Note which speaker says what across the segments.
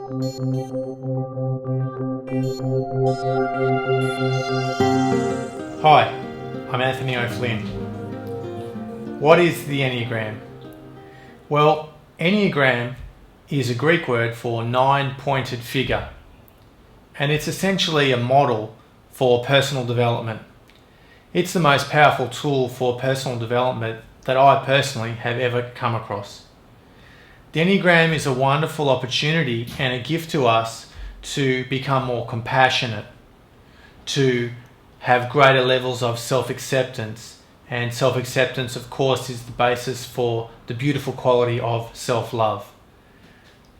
Speaker 1: Hi, I'm Anthony O'Flynn. What is the Enneagram? Well, Enneagram is a Greek word for nine-pointed figure, and it's essentially a model for personal development. It's the most powerful tool for personal development that I personally have ever come across. The Enneagram is a wonderful opportunity and a gift to us to become more compassionate, to have greater levels of self-acceptance, and self-acceptance, of course, is the basis for the beautiful quality of self-love.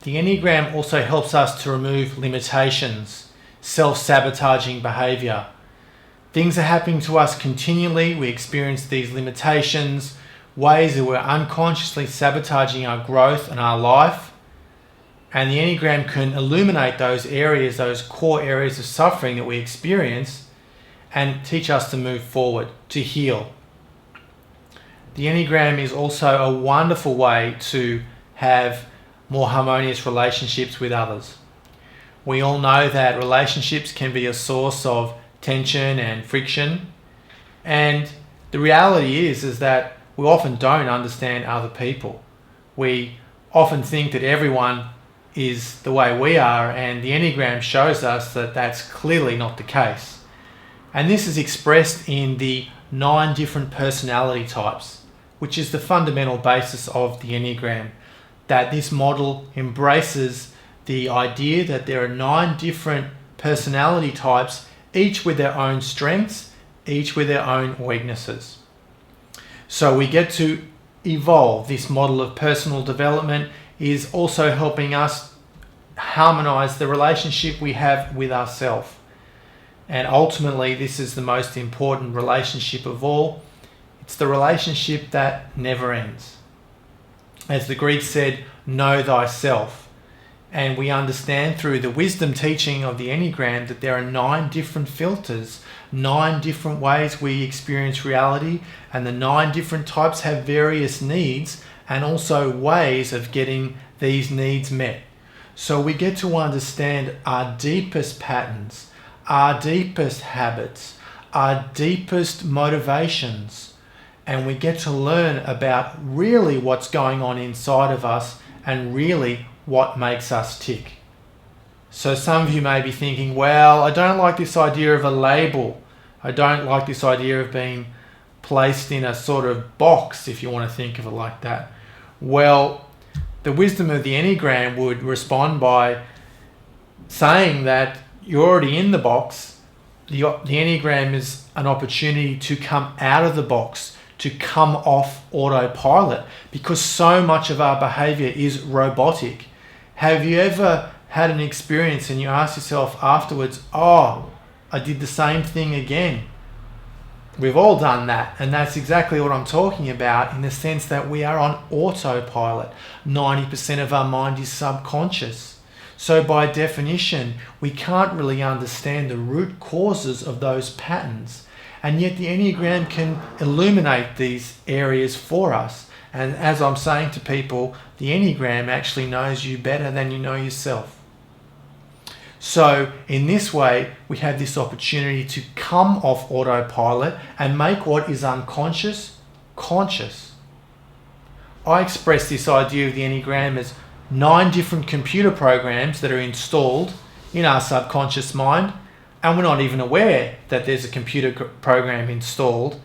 Speaker 1: The Enneagram also helps us to remove limitations, self-sabotaging behavior. Things are happening to us continually. We experience these limitations, ways that we're unconsciously sabotaging our growth and our life. And the Enneagram can illuminate those areas, those core areas of suffering that we experience, and teach us to move forward, to heal. The Enneagram is also a wonderful way to have more harmonious relationships with others. We all know that relationships can be a source of tension and friction, and the reality is that we often don't understand other people. We often think that everyone is the way we are, and the Enneagram shows us that that's clearly not the case. And this is expressed in the 9 different personality types, which is the fundamental basis of the Enneagram, that this model embraces the idea that there are 9 different personality types, each with their own strengths, each with their own weaknesses. So we get to evolve. This model of personal development is also helping us harmonize the relationship we have with ourselves. And ultimately, this is the most important relationship of all. It's the relationship that never ends. As the Greeks said, know thyself. And we understand through the wisdom teaching of the Enneagram that there are 9 different filters, 9 different ways we experience reality, and the 9 different types have various needs and also ways of getting these needs met. So we get to understand our deepest patterns, our deepest habits, our deepest motivations, and we get to learn about really what's going on inside of us and really what makes us tick. So some of you may be thinking, well, I don't like this idea of a label. I don't like this idea of being placed in a sort of box, if you want to think of it like that. Well, the wisdom of the Enneagram would respond by saying that you're already in the box. The Enneagram is an opportunity to come out of the box, to come off autopilot, because so much of our behavior is robotic. Have you ever had an experience and you ask yourself afterwards, oh, I did the same thing again? We've all done that, and that's exactly what I'm talking about, in the sense that we are on autopilot. 90% of our mind is subconscious. So by definition, we can't really understand the root causes of those patterns. And yet the Enneagram can illuminate these areas for us. And as I'm saying to people, the Enneagram actually knows you better than you know yourself. So in this way, we have this opportunity to come off autopilot and make what is unconscious conscious. I express this idea of the Enneagram as 9 different computer programs that are installed in our subconscious mind, and we're not even aware that there's a computer program installed.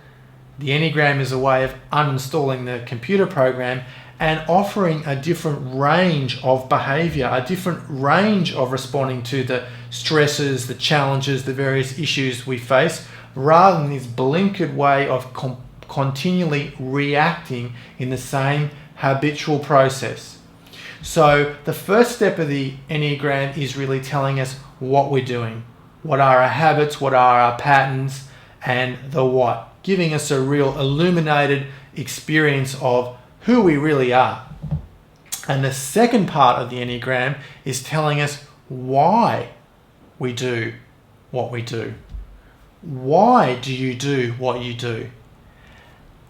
Speaker 1: The Enneagram is a way of uninstalling the computer program and offering a different range of behavior, a different range of responding to the stresses, the challenges, the various issues we face, rather than this blinkered way of continually reacting in the same habitual process. So the first step of the Enneagram is really telling us what we're doing. What are our habits, what are our patterns, and the what. Giving us a real illuminated experience of who we really are. And the second part of the Enneagram is telling us why we do what we do. Why do you do what you do?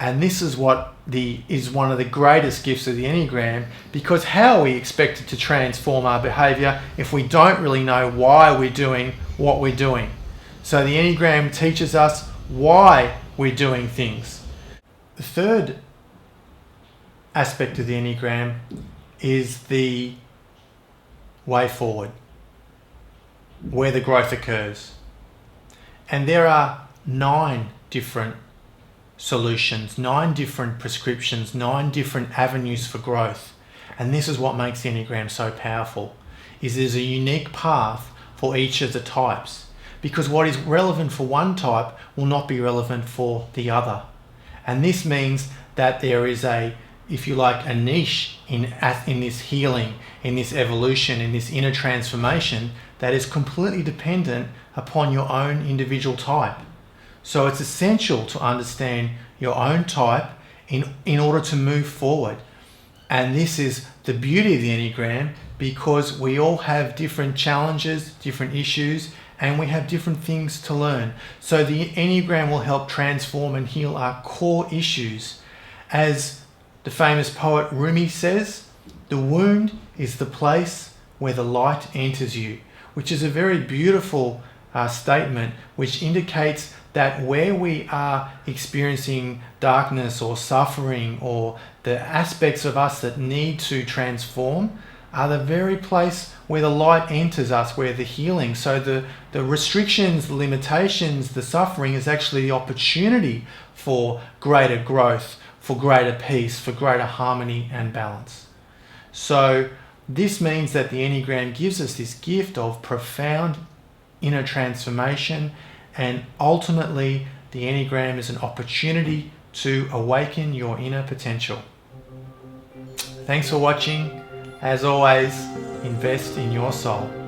Speaker 1: And this is what is one of the greatest gifts of the Enneagram, because how are we expected to transform our behavior if we don't really know why we're doing what we're doing? So the Enneagram teaches us why we're doing things. The third aspect of the Enneagram is the way forward, where the growth occurs. And there are 9 different solutions, 9 different prescriptions, 9 different avenues for growth. And this is what makes the Enneagram so powerful, is there's a unique path for each of the types, because what is relevant for one type will not be relevant for the other. And this means that there is if you like, a niche in this healing, in this evolution, in this inner transformation that is completely dependent upon your own individual type. So it's essential to understand your own type in order to move forward. And this is the beauty of the Enneagram, because we all have different challenges, different issues, and we have different things to learn. So the Enneagram will help transform and heal our core issues. As the famous poet Rumi says, the wound is the place where the light enters you, which is a very beautiful statement, which indicates that where we are experiencing darkness or suffering, or the aspects of us that need to transform, are the very place where the light enters us, where the healing. So the restrictions, the limitations, the suffering is actually the opportunity for greater growth, for greater peace, for greater harmony and balance. So this means that the Enneagram gives us this gift of profound inner transformation, and ultimately the Enneagram is an opportunity to awaken your inner potential. Thanks for watching. As always, invest in your soul.